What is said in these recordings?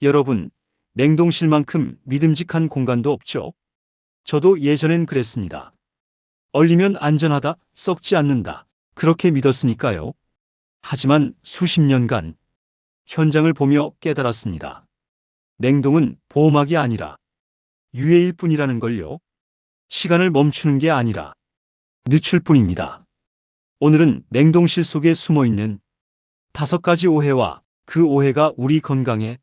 여러분, 냉동실만큼 믿음직한 공간도 없죠? 저도 예전엔 그랬습니다. 얼리면 안전하다, 썩지 않는다. 그렇게 믿었으니까요. 하지만 수십 년간 현장을 보며 깨달았습니다. 냉동은 보호막이 아니라 유해일 뿐이라는 걸요. 시간을 멈추는 게 아니라 늦출 뿐입니다. 오늘은 냉동실 속에 숨어 있는 5가지 오해와 그 오해가 우리 건강에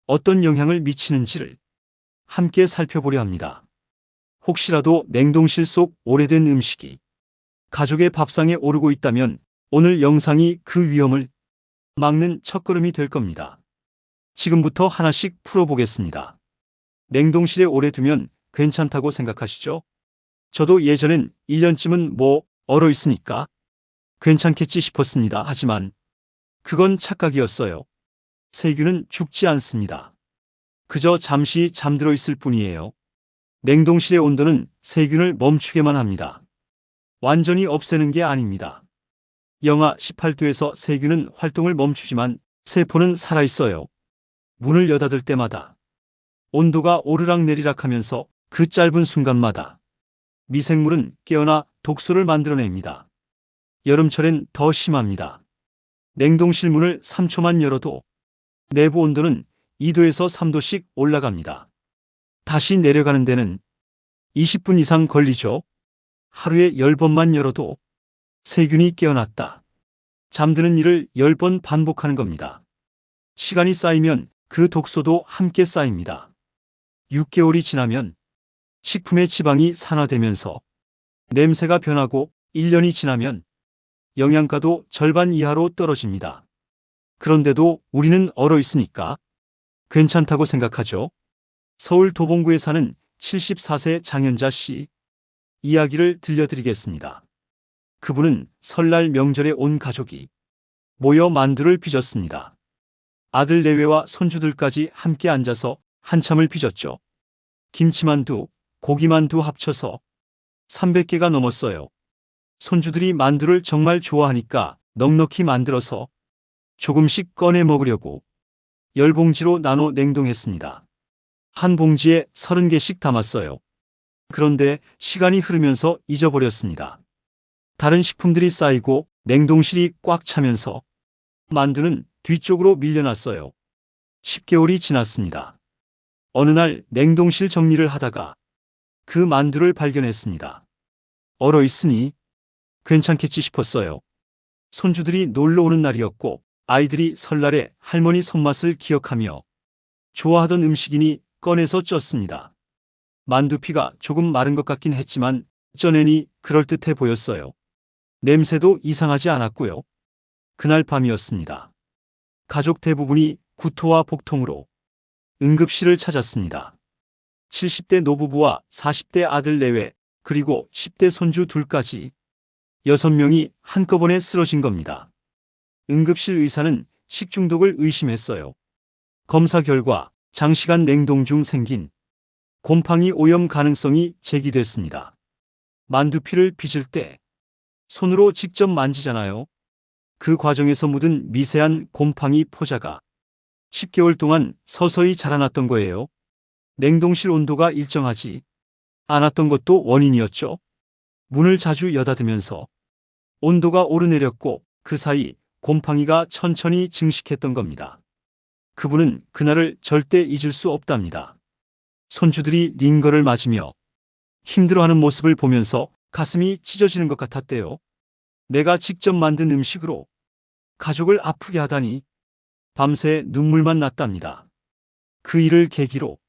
어떤 영향을 미치는지를 함께 살펴보려 합니다. 혹시라도 냉동실 속 오래된 음식이 가족의 밥상에 오르고 있다면 오늘 영상이 그 위험을 막는 첫걸음이 될 겁니다. 지금부터 하나씩 풀어보겠습니다. 냉동실에 오래 두면 괜찮다고 생각하시죠? 저도 예전엔 1년쯤은 얼어 있으니까 괜찮겠지 싶었습니다. 하지만 그건 착각이었어요. 세균은 죽지 않습니다. 그저 잠시 잠들어 있을 뿐이에요. 냉동실의 온도는 세균을 멈추게만 합니다. 완전히 없애는 게 아닙니다. 영하 18도에서 세균은 활동을 멈추지만 세포는 살아있어요. 문을 여닫을 때마다 온도가 오르락내리락 하면서 그 짧은 순간마다 미생물은 깨어나 독소를 만들어냅니다. 여름철엔 더 심합니다. 냉동실 문을 3초만 열어도 내부 온도는 2도에서 3도씩 올라갑니다. 다시 내려가는 데는 20분 이상 걸리죠. 하루에 10번만 열어도 세균이 깨어났다. 잠드는 일을 10번 반복하는 겁니다. 시간이 쌓이면 그 독소도 함께 쌓입니다. 6개월이 지나면 식품의 지방이 산화되면서 냄새가 변하고 1년이 지나면 영양가도 절반 이하로 떨어집니다. 그런데도 우리는 얼어 있으니까 괜찮다고 생각하죠. 서울 도봉구에 사는 74세 장현자 씨 이야기를 들려드리겠습니다. 그분은 설날 명절에 온 가족이 모여 만두를 빚었습니다. 아들 내외와 손주들까지 함께 앉아서 한참을 빚었죠. 김치만두, 고기만두 합쳐서 300개가 넘었어요. 손주들이 만두를 정말 좋아하니까 넉넉히 만들어서 조금씩 꺼내 먹으려고 10봉지로 나눠 냉동했습니다. 한 봉지에 30개씩 담았어요. 그런데 시간이 흐르면서 잊어버렸습니다. 다른 식품들이 쌓이고 냉동실이 꽉 차면서 만두는 뒤쪽으로 밀려났어요. 10개월이 지났습니다. 어느 날 냉동실 정리를 하다가 그 만두를 발견했습니다. 얼어 있으니 괜찮겠지 싶었어요. 손주들이 놀러 오는 날이었고 아이들이 설날에 할머니 손맛을 기억하며 좋아하던 음식이니 꺼내서 쪘습니다. 만두피가 조금 마른 것 같긴 했지만 쪄내니 그럴듯해 보였어요. 냄새도 이상하지 않았고요. 그날 밤이었습니다. 가족 대부분이 구토와 복통으로 응급실을 찾았습니다. 70대 노부부와 40대 아들 내외 그리고 10대 손주 둘까지 6명이 한꺼번에 쓰러진 겁니다. 응급실 의사는 식중독을 의심했어요. 검사 결과 장시간 냉동 중 생긴 곰팡이 오염 가능성이 제기됐습니다. 만두피를 빚을 때 손으로 직접 만지잖아요. 그 과정에서 묻은 미세한 곰팡이 포자가 10개월 동안 서서히 자라났던 거예요. 냉동실 온도가 일정하지 않았던 것도 원인이었죠. 문을 자주 여닫으면서 온도가 오르내렸고 그 사이 곰팡이가 천천히 증식했던 겁니다. 그분은 그날을 절대 잊을 수 없답니다. 손주들이 링거를 맞으며 힘들어하는 모습을 보면서 가슴이 찢어지는 것 같았대요. 내가 직접 만든 음식으로 가족을 아프게 하다니 밤새 눈물만 났답니다. 그 일을 계기로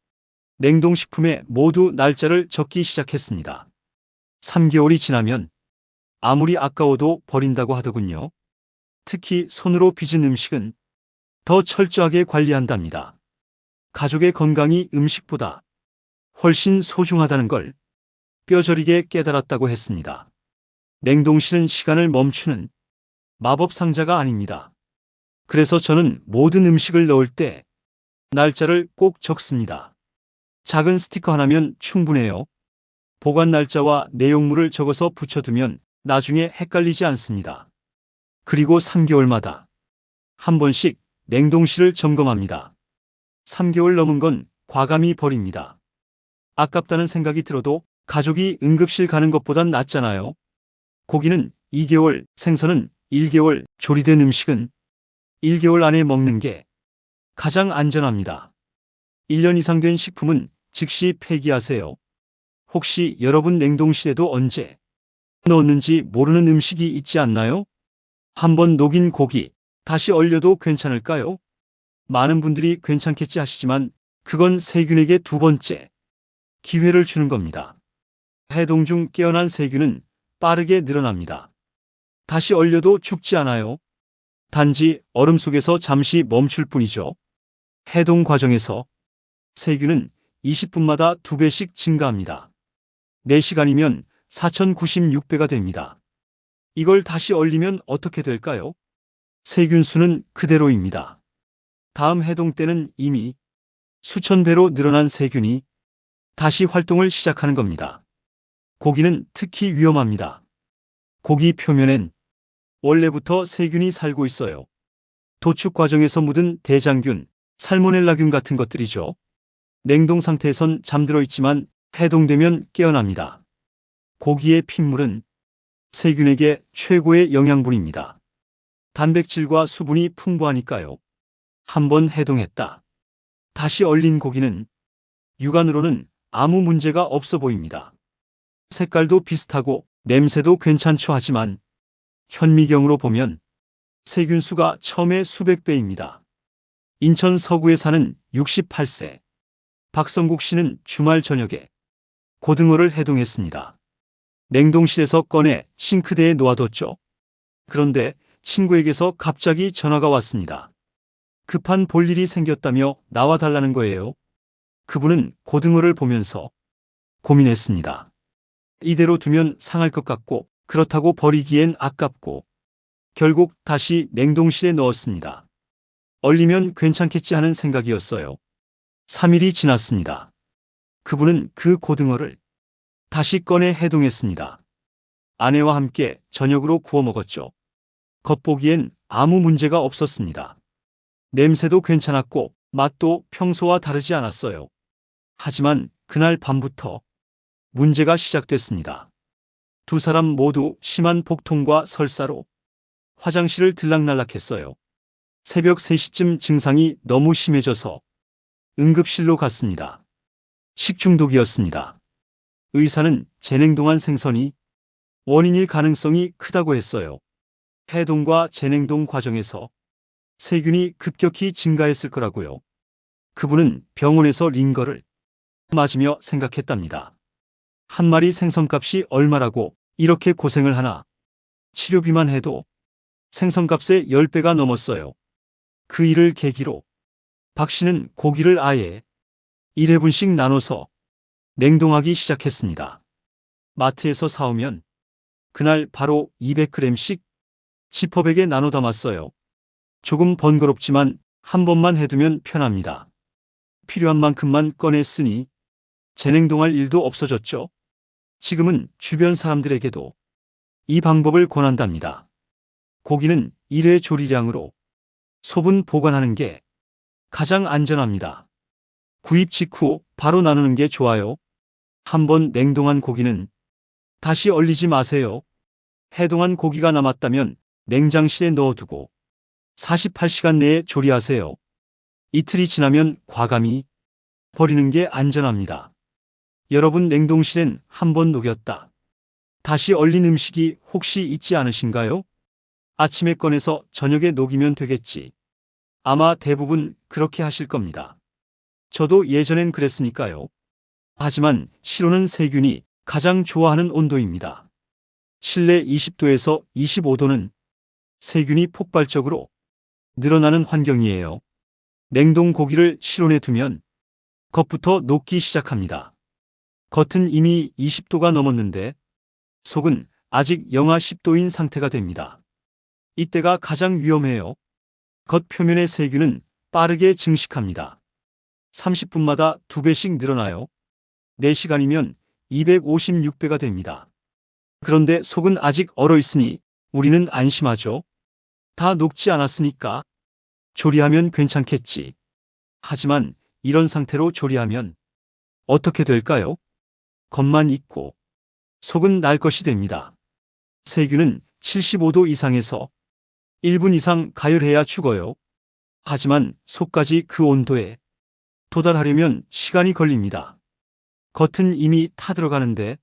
냉동식품에 모두 날짜를 적기 시작했습니다. 3개월이 지나면 아무리 아까워도 버린다고 하더군요. 특히 손으로 빚은 음식은 더 철저하게 관리한답니다. 가족의 건강이 음식보다 훨씬 소중하다는 걸 뼈저리게 깨달았다고 했습니다. 냉동실은 시간을 멈추는 마법 상자가 아닙니다. 그래서 저는 모든 음식을 넣을 때 날짜를 꼭 적습니다. 작은 스티커 하나면 충분해요. 보관 날짜와 내용물을 적어서 붙여두면 나중에 헷갈리지 않습니다. 그리고 3개월마다 한 번씩 냉동실을 점검합니다. 3개월 넘은 건 과감히 버립니다. 아깝다는 생각이 들어도 가족이 응급실 가는 것보단 낫잖아요. 고기는 2개월, 생선은 1개월, 조리된 음식은 1개월 안에 먹는 게 가장 안전합니다. 1년 이상 된 식품은 즉시 폐기하세요. 혹시 여러분 냉동실에도 언제 넣었는지 모르는 음식이 있지 않나요? 한번 녹인 고기 다시 얼려도 괜찮을까요? 많은 분들이 괜찮겠지 하시지만 그건 세균에게 두 번째 기회를 주는 겁니다. 해동 중 깨어난 세균은 빠르게 늘어납니다. 다시 얼려도 죽지 않아요. 단지 얼음 속에서 잠시 멈출 뿐이죠. 해동 과정에서 세균은 20분마다 2배씩 증가합니다. 4시간이면 4096배가 됩니다. 이걸 다시 얼리면 어떻게 될까요? 세균 수는 그대로입니다. 다음 해동 때는 이미 수천 배로 늘어난 세균이 다시 활동을 시작하는 겁니다. 고기는 특히 위험합니다. 고기 표면엔 원래부터 세균이 살고 있어요. 도축 과정에서 묻은 대장균, 살모넬라균 같은 것들이죠. 냉동 상태에선 잠들어 있지만 해동되면 깨어납니다. 고기의 핏물은 세균에게 최고의 영양분입니다. 단백질과 수분이 풍부하니까요. 한번 해동했다. 다시 얼린 고기는 육안으로는 아무 문제가 없어 보입니다. 색깔도 비슷하고 냄새도 괜찮죠 하지만 현미경으로 보면 세균 수가 처음의 수백 배입니다. 인천 서구에 사는 68세 박성국 씨는 주말 저녁에 고등어를 해동했습니다. 냉동실에서 꺼내 싱크대에 놓아뒀죠. 그런데 친구에게서 갑자기 전화가 왔습니다. 급한 볼일이 생겼다며 나와달라는 거예요. 그분은 고등어를 보면서 고민했습니다. 이대로 두면 상할 것 같고 그렇다고 버리기엔 아깝고 결국 다시 냉동실에 넣었습니다. 얼리면 괜찮겠지 하는 생각이었어요. 3일이 지났습니다. 그분은 그 고등어를 다시 꺼내 해동했습니다. 아내와 함께 저녁으로 구워 먹었죠. 겉보기엔 아무 문제가 없었습니다. 냄새도 괜찮았고 맛도 평소와 다르지 않았어요. 하지만 그날 밤부터 문제가 시작됐습니다. 두 사람 모두 심한 복통과 설사로 화장실을 들락날락했어요. 새벽 3시쯤 증상이 너무 심해져서 응급실로 갔습니다. 식중독이었습니다. 의사는 재냉동한 생선이 원인일 가능성이 크다고 했어요. 해동과 재냉동 과정에서 세균이 급격히 증가했을 거라고요. 그분은 병원에서 링거를 맞으며 생각했답니다. 한 마리 생선값이 얼마라고 이렇게 고생을 하나. 치료비만 해도 생선값의 10배가 넘었어요. 그 일을 계기로 박 씨는 고기를 아예 1회분씩 나눠서 냉동하기 시작했습니다. 마트에서 사오면 그날 바로 200g씩 지퍼백에 나눠 담았어요. 조금 번거롭지만 한 번만 해두면 편합니다. 필요한 만큼만 꺼냈으니 재냉동할 일도 없어졌죠. 지금은 주변 사람들에게도 이 방법을 권한답니다. 고기는 1회 조리량으로 소분 보관하는 게 가장 안전합니다. 구입 직후 바로 나누는 게 좋아요. 한번 냉동한 고기는 다시 얼리지 마세요. 해동한 고기가 남았다면 냉장실에 넣어두고 48시간 내에 조리하세요. 이틀이 지나면 과감히 버리는 게 안전합니다. 여러분 냉동실엔 한번 녹였다 다시 얼린 음식이 혹시 있지 않으신가요? 아침에 꺼내서 저녁에 녹이면 되겠지. 아마 대부분 그렇게 하실 겁니다. 저도 예전엔 그랬으니까요. 하지만 실온은 세균이 가장 좋아하는 온도입니다. 실내 20도에서 25도는 세균이 폭발적으로 늘어나는 환경이에요. 냉동 고기를 실온에 두면 겉부터 녹기 시작합니다. 겉은 이미 20도가 넘었는데 속은 아직 영하 10도인 상태가 됩니다. 이때가 가장 위험해요. 겉 표면의 세균은 빠르게 증식합니다. 30분마다 2배씩 늘어나요. 4시간이면 256배가 됩니다. 그런데 속은 아직 얼어 있으니 우리는 안심하죠. 다 녹지 않았으니까 조리하면 괜찮겠지 하지만 이런 상태로 조리하면 어떻게 될까요? 겉만 익고 속은 날 것이 됩니다. 세균은 75도 이상에서 1분 이상 가열해야 죽어요. 하지만 속까지 그 온도에 도달하려면 시간이 걸립니다. 겉은 이미 타들어가는데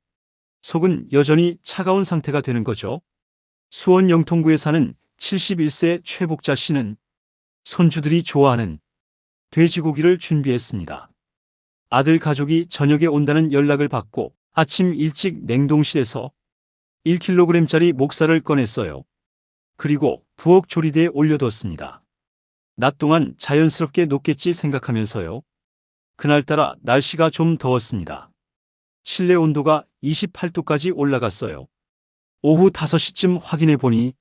속은 여전히 차가운 상태가 되는 거죠. 수원 영통구에 사는 71세 최복자 씨는 손주들이 좋아하는 돼지고기를 준비했습니다. 아들 가족이 저녁에 온다는 연락을 받고 아침 일찍 냉동실에서 1kg짜리 목살을 꺼냈어요. 그리고 부엌 조리대에 올려뒀습니다. 낮 동안 자연스럽게 녹겠지 생각하면서요. 그날따라 날씨가 좀 더웠습니다. 실내 온도가 28도까지 올라갔어요. 오후 5시쯤 확인해 보니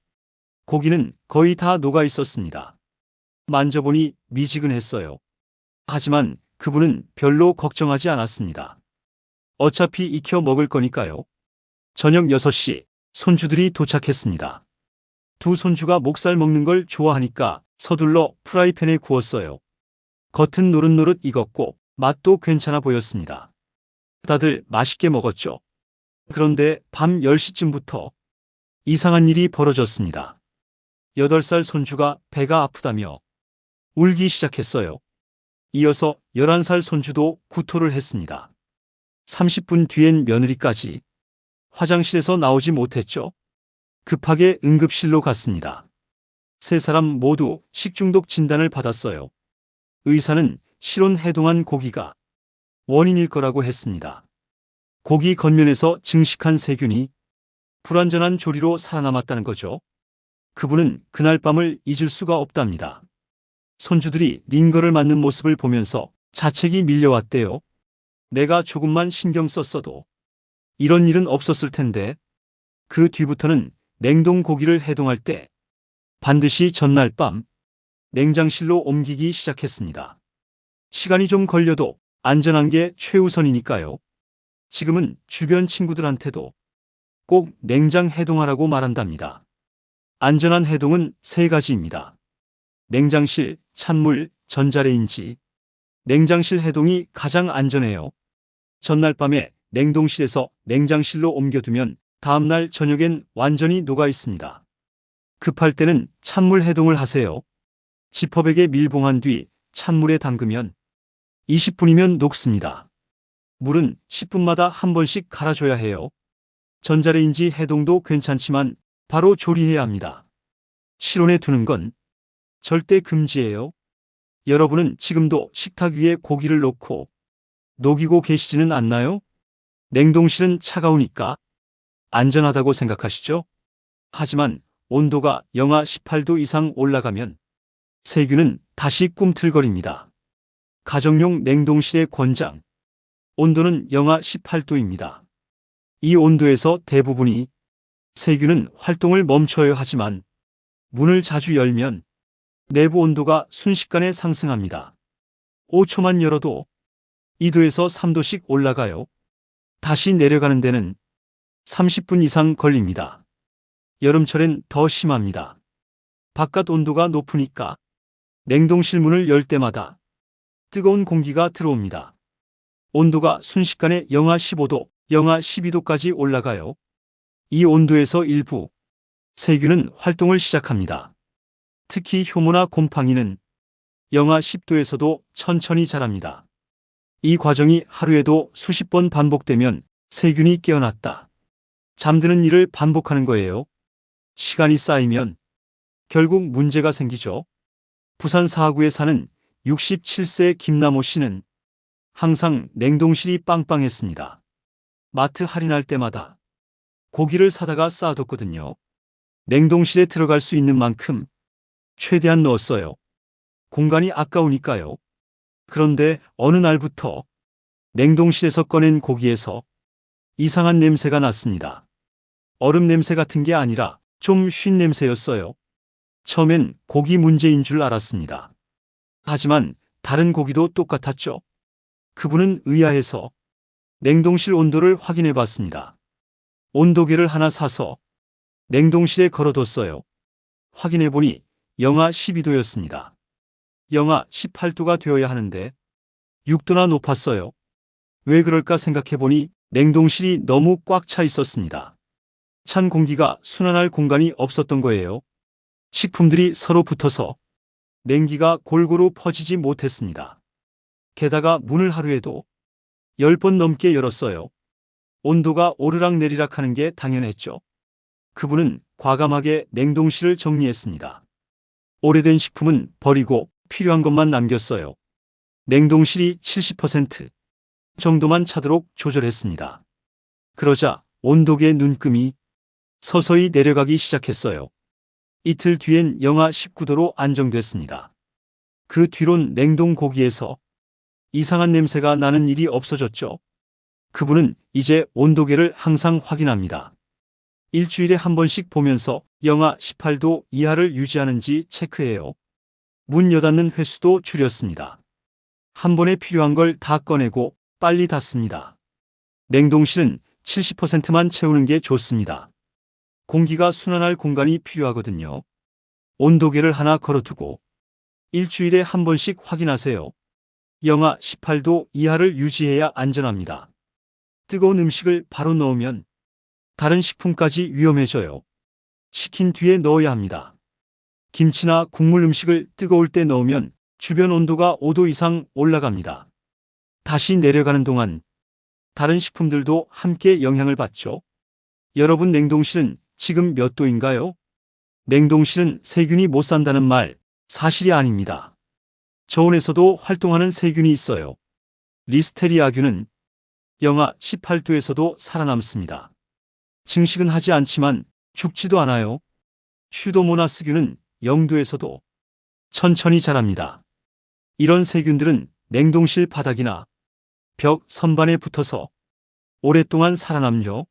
고기는 거의 다 녹아 있었습니다. 만져보니 미지근했어요. 하지만 그분은 별로 걱정하지 않았습니다. 어차피 익혀 먹을 거니까요. 저녁 6시 손주들이 도착했습니다. 두 손주가 목살 먹는 걸 좋아하니까 서둘러 프라이팬에 구웠어요. 겉은 노릇노릇 익었고 맛도 괜찮아 보였습니다. 다들 맛있게 먹었죠. 그런데 밤 10시쯤부터 이상한 일이 벌어졌습니다. 8살 손주가 배가 아프다며 울기 시작했어요. 이어서 11살 손주도 구토를 했습니다. 30분 뒤엔 며느리까지 화장실에서 나오지 못했죠. 급하게 응급실로 갔습니다. 세 사람 모두 식중독 진단을 받았어요. 의사는 실온 해동한 고기가 원인일 거라고 했습니다. 고기 겉면에서 증식한 세균이 불완전한 조리로 살아남았다는 거죠. 그분은 그날 밤을 잊을 수가 없답니다. 손주들이 링거를 맞는 모습을 보면서 자책이 밀려왔대요. 내가 조금만 신경 썼어도 이런 일은 없었을 텐데. 그 뒤부터는 냉동 고기를 해동할 때 반드시 전날 밤 냉장실로 옮기기 시작했습니다. 시간이 좀 걸려도 안전한 게 최우선이니까요. 지금은 주변 친구들한테도 꼭 냉장 해동하라고 말한답니다. 안전한 해동은 3가지입니다. 냉장실, 찬물, 전자레인지. 냉장실 해동이 가장 안전해요. 전날 밤에 냉동실에서 냉장실로 옮겨두면 다음날 저녁엔 완전히 녹아 있습니다. 급할 때는 찬물 해동을 하세요. 지퍼백에 밀봉한 뒤 찬물에 담그면 20분이면 녹습니다. 물은 10분마다 한 번씩 갈아줘야 해요. 전자레인지 해동도 괜찮지만 바로 조리해야 합니다. 실온에 두는 건 절대 금지예요. 여러분은 지금도 식탁 위에 고기를 놓고 녹이고 계시지는 않나요? 냉동실은 차가우니까 안전하다고 생각하시죠? 하지만 온도가 영하 18도 이상 올라가면 세균은 다시 꿈틀거립니다. 가정용 냉동실의 권장 온도는 영하 18도입니다. 이 온도에서 대부분이 세균은 활동을 멈춰야 하지만 문을 자주 열면 내부 온도가 순식간에 상승합니다. 5초만 열어도 2도에서 3도씩 올라가요. 다시 내려가는 데는 30분 이상 걸립니다. 여름철엔 더 심합니다. 바깥 온도가 높으니까 냉동실 문을 열 때마다 뜨거운 공기가 들어옵니다. 온도가 순식간에 영하 15도, 영하 12도까지 올라가요. 이 온도에서 일부 세균은 활동을 시작합니다. 특히 효모나 곰팡이는 영하 10도에서도 천천히 자랍니다. 이 과정이 하루에도 수십 번 반복되면 세균이 깨어났다 잠드는 일을 반복하는 거예요. 시간이 쌓이면 결국 문제가 생기죠. 부산 사하구에 사는 67세 김남호 씨는 항상 냉동실이 빵빵했습니다. 마트 할인할 때마다 고기를 사다가 쌓아뒀거든요. 냉동실에 들어갈 수 있는 만큼 최대한 넣었어요. 공간이 아까우니까요. 그런데 어느 날부터 냉동실에서 꺼낸 고기에서 이상한 냄새가 났습니다. 얼음 냄새 같은 게 아니라 좀 쉰 냄새였어요. 처음엔 고기 문제인 줄 알았습니다. 하지만 다른 고기도 똑같았죠. 그분은 의아해서 냉동실 온도를 확인해 봤습니다. 온도계를 하나 사서 냉동실에 걸어뒀어요. 확인해 보니 영하 12도였습니다. 영하 18도가 되어야 하는데 6도나 높았어요. 왜 그럴까 생각해보니 냉동실이 너무 꽉 차 있었습니다. 찬 공기가 순환할 공간이 없었던 거예요. 식품들이 서로 붙어서 냉기가 골고루 퍼지지 못했습니다. 게다가 문을 하루에도 10번 넘게 열었어요. 온도가 오르락내리락 하는 게 당연했죠. 그분은 과감하게 냉동실을 정리했습니다. 오래된 식품은 버리고 필요한 것만 남겼어요. 냉동실이 70% 정도만 차도록 조절했습니다. 그러자 온도계 눈금이 서서히 내려가기 시작했어요. 이틀 뒤엔 영하 19도로 안정됐습니다. 그 뒤론 냉동 고기에서 이상한 냄새가 나는 일이 없어졌죠. 그분은 이제 온도계를 항상 확인합니다. 일주일에 한 번씩 보면서 영하 18도 이하를 유지하는지 체크해요. 문 여닫는 횟수도 줄였습니다. 한 번에 필요한 걸 다 꺼내고 빨리 닫습니다. 냉동실은 70%만 채우는 게 좋습니다. 공기가 순환할 공간이 필요하거든요. 온도계를 하나 걸어두고 일주일에 한 번씩 확인하세요. 영하 18도 이하를 유지해야 안전합니다. 뜨거운 음식을 바로 넣으면 다른 식품까지 위험해져요. 식힌 뒤에 넣어야 합니다. 김치나 국물 음식을 뜨거울 때 넣으면 주변 온도가 5도 이상 올라갑니다. 다시 내려가는 동안 다른 식품들도 함께 영향을 받죠. 여러분 냉동실은 지금 몇 도인가요? 냉동실은 세균이 못 산다는 말 사실이 아닙니다. 저온에서도 활동하는 세균이 있어요. 리스테리아균은 영하 18도에서도 살아남습니다. 증식은 하지 않지만 죽지도 않아요. 슈도모나스균은 0도에서도 천천히 자랍니다. 이런 세균들은 냉동실 바닥이나 벽 선반에 붙어서 오랫동안 살아남죠.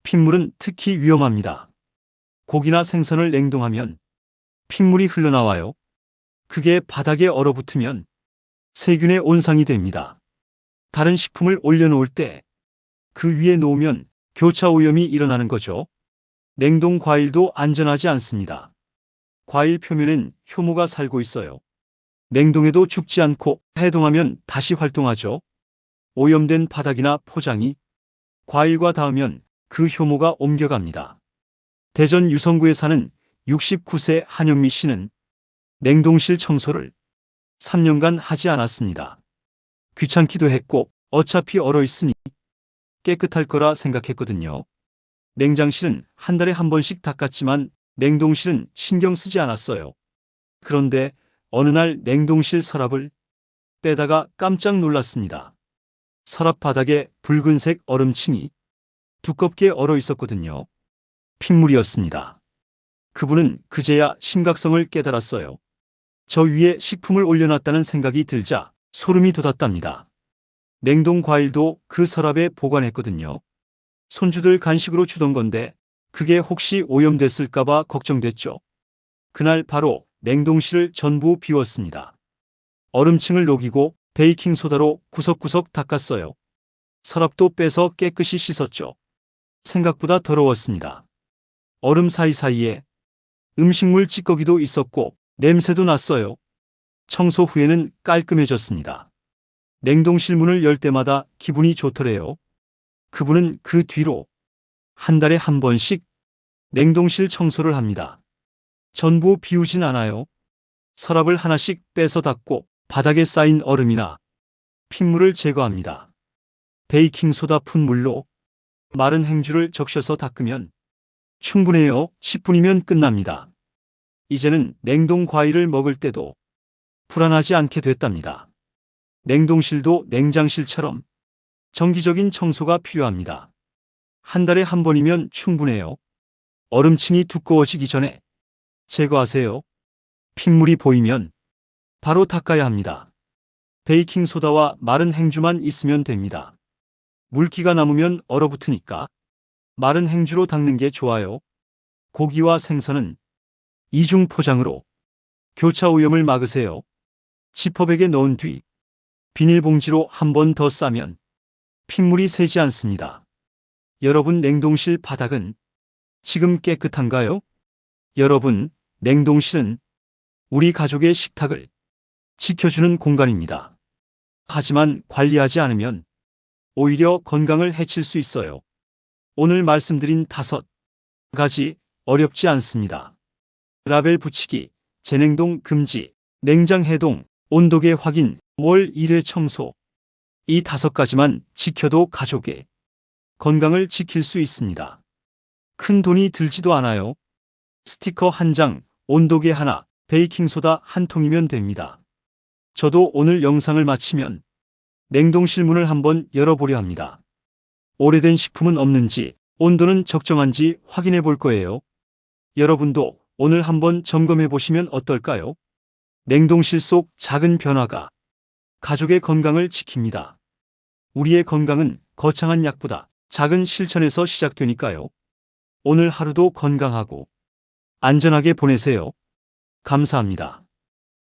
핏물은 특히 위험합니다. 고기나 생선을 냉동하면 핏물이 흘러나와요. 그게 바닥에 얼어붙으면 세균의 온상이 됩니다. 다른 식품을 올려놓을 때 그 위에 놓으면 교차 오염이 일어나는 거죠. 냉동 과일도 안전하지 않습니다. 과일 표면엔 효모가 살고 있어요. 냉동해도 죽지 않고 해동하면 다시 활동하죠. 오염된 바닥이나 포장이 과일과 닿으면 그 효모가 옮겨갑니다. 대전 유성구에 사는 69세 한영미 씨는 냉동실 청소를 3년간 하지 않았습니다. 귀찮기도 했고 어차피 얼어있으니 깨끗할 거라 생각했거든요. 냉장실은 한 달에 한 번씩 닦았지만 냉동실은 신경 쓰지 않았어요. 그런데 어느 날 냉동실 서랍을 빼다가 깜짝 놀랐습니다. 서랍 바닥에 붉은색 얼음층이 두껍게 얼어 있었거든요. 핏물이었습니다. 그분은 그제야 심각성을 깨달았어요. 저 위에 식품을 올려놨다는 생각이 들자 소름이 돋았답니다. 냉동 과일도 그 서랍에 보관했거든요. 손주들 간식으로 주던 건데 그게 혹시 오염됐을까봐 걱정됐죠. 그날 바로 냉동실을 전부 비웠습니다. 얼음층을 녹이고 베이킹소다로 구석구석 닦았어요. 서랍도 빼서 깨끗이 씻었죠. 생각보다 더러웠습니다. 얼음 사이사이에 음식물 찌꺼기도 있었고 냄새도 났어요. 청소 후에는 깔끔해졌습니다. 냉동실 문을 열 때마다 기분이 좋더래요. 그분은 그 뒤로 한 달에 한 번씩 냉동실 청소를 합니다. 전부 비우진 않아요. 서랍을 하나씩 빼서 닦고 바닥에 쌓인 얼음이나 핏물을 제거합니다. 베이킹소다 푼 물로 마른 행주를 적셔서 닦으면 충분해요. 10분이면 끝납니다. 이제는 냉동 과일을 먹을 때도 불안하지 않게 됐답니다. 냉동실도 냉장실처럼 정기적인 청소가 필요합니다. 한 달에 한 번이면 충분해요. 얼음층이 두꺼워지기 전에 제거하세요. 핏물이 보이면 바로 닦아야 합니다. 베이킹소다와 마른 행주만 있으면 됩니다. 물기가 남으면 얼어붙으니까 마른 행주로 닦는 게 좋아요. 고기와 생선은 이중 포장으로 교차 오염을 막으세요. 지퍼백에 넣은 뒤 비닐봉지로 한 번 더 싸면 핏물이 새지 않습니다. 여러분 냉동실 바닥은 지금 깨끗한가요? 여러분, 냉동실은 우리 가족의 식탁을 지켜주는 공간입니다. 하지만 관리하지 않으면 오히려 건강을 해칠 수 있어요. 오늘 말씀드린 5가지 어렵지 않습니다. 라벨 붙이기, 재냉동 금지, 냉장 해동, 온도계 확인, 월 1회 청소. 이 5가지만 지켜도 가족의 건강을 지킬 수 있습니다. 큰 돈이 들지도 않아요. 스티커 1장, 온도계 하나, 베이킹소다 1통이면 됩니다. 저도 오늘 영상을 마치면 냉동실 문을 한번 열어보려 합니다. 오래된 식품은 없는지, 온도는 적정한지 확인해 볼 거예요. 여러분도 오늘 한번 점검해 보시면 어떨까요? 냉동실 속 작은 변화가 가족의 건강을 지킵니다. 우리의 건강은 거창한 약보다 작은 실천에서 시작되니까요. 오늘 하루도 건강하고 안전하게 보내세요. 감사합니다.